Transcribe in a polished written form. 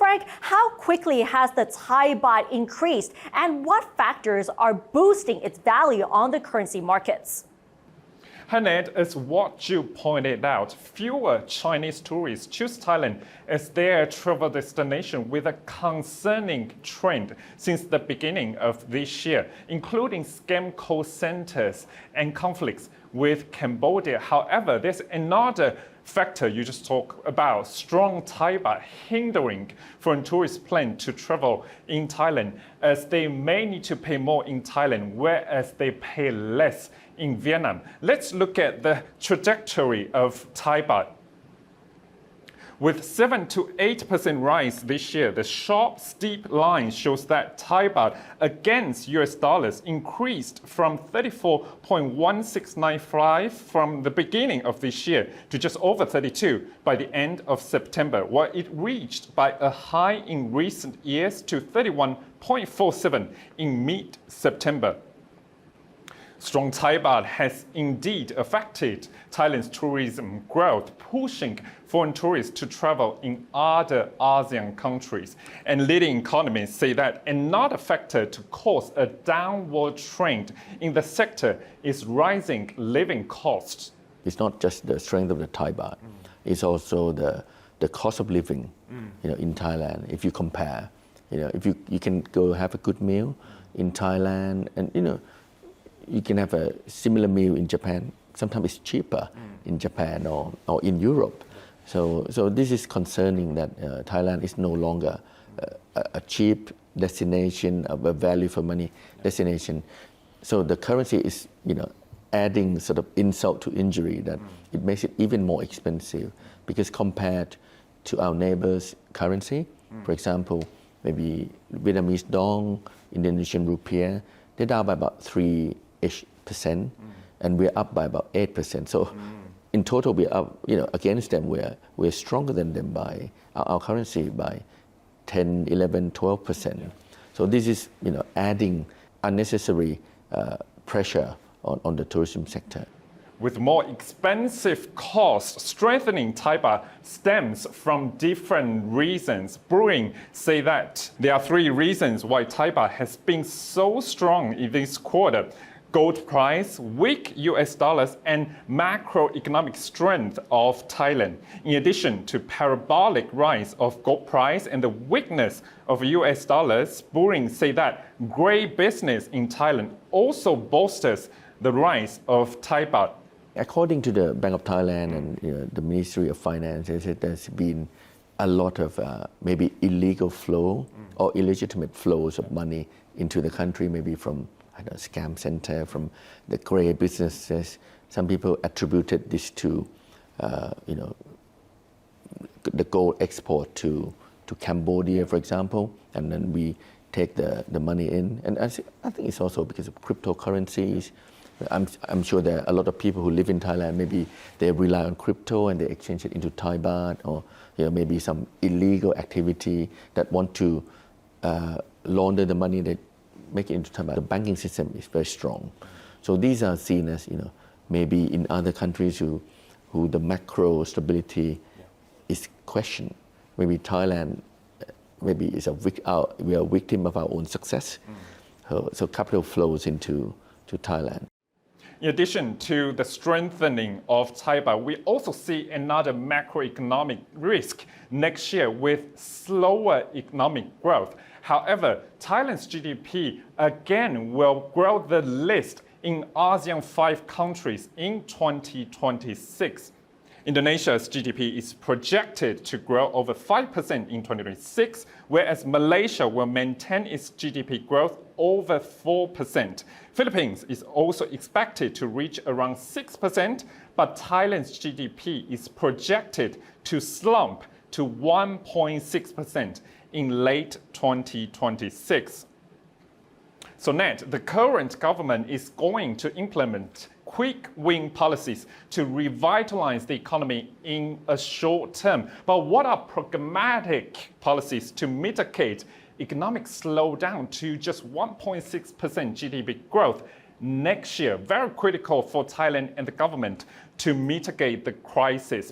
Frank, how quickly has the Thai baht increased and what factors are boosting its value on the currency markets? Hanet, as what you pointed out, fewer Chinese tourists choose Thailand as their travel destination with a concerning trend since the beginning of this year, including scam call centers and conflicts with Cambodia. However, there's another factor you just talked about, strong Thai baht hindering foreign tourists' plan to travel in Thailand as they may need to pay more in Thailand, whereas they pay less in Vietnam. Let's look at the trajectory of Thai baht. With 7 to 8% rise this year, the sharp, steep line shows that Thai baht against US dollars increased from 34.1695 from the beginning of this year to just over 32 by the end of September, while it reached by a high in recent years to 31.47 in mid-September. Strong Thai baht has indeed affected Thailand's tourism growth, pushing foreign tourists to travel in other ASEAN countries. And leading economists say that another factor to cause a downward trend in the sector is rising living costs. It's not just the strength of the Thai baht, it's also the cost of living in Thailand. If you compare, if you can go have a good meal in Thailand and you can have a similar meal in Japan. Sometimes it's cheaper in Japan or in Europe. So this is concerning that Thailand is no longer a cheap destination, a value for money destination. So the currency is, adding sort of insult to injury that it makes it even more expensive because compared to our neighbors' currency, for example, maybe Vietnamese dong, Indonesian rupiah, they're down by about 3% and we're up by about 8%. So in total, we're up, against them, we're stronger than them by our currency by 10, 11, 12%. So this is, adding unnecessary pressure on the tourism sector. With more expensive costs, strengthening Thai baht stems from different reasons. Brewing say that there are 3 reasons why Thai baht has been so strong in this quarter: gold price, weak US dollars, and macroeconomic strength of Thailand. In addition to parabolic rise of gold price and the weakness of US dollars, Brewing say that grey business in Thailand also bolsters the rise of Thai baht. According to the Bank of Thailand and the Ministry of Finance, there's been a lot of maybe illegal flow or illegitimate flows of money into the country, maybe from scam center, from the grey businesses. Some people attributed this to the gold export to Cambodia, for example, and then we take the money in. And I think it's also because of cryptocurrencies. I'm sure there are a lot of people who live in Thailand, maybe they rely on crypto and they exchange it into Thai baht, or maybe some illegal activity that want to launder the money, they make it into Thai baht. The banking system is very strong. So these are seen as, maybe in other countries who the macro stability is questioned. Maybe Thailand, maybe we are a victim of our own success. So capital flows into Thailand. In addition to the strengthening of Thai baht, we also see another macroeconomic risk next year with slower economic growth. However, Thailand's GDP again will grow the least in ASEAN 5 countries in 2026. Indonesia's GDP is projected to grow over 5% in 2026, whereas Malaysia will maintain its GDP growth over 4%. Philippines is also expected to reach around 6%, but Thailand's GDP is projected to slump to 1.6% in late 2026. So Ned, the current government is going to implement quick win policies to revitalize the economy in a short term. But what are pragmatic policies to mitigate economic slowdown to just 1.6% GDP growth next year? Very critical for Thailand and the government to mitigate the crisis.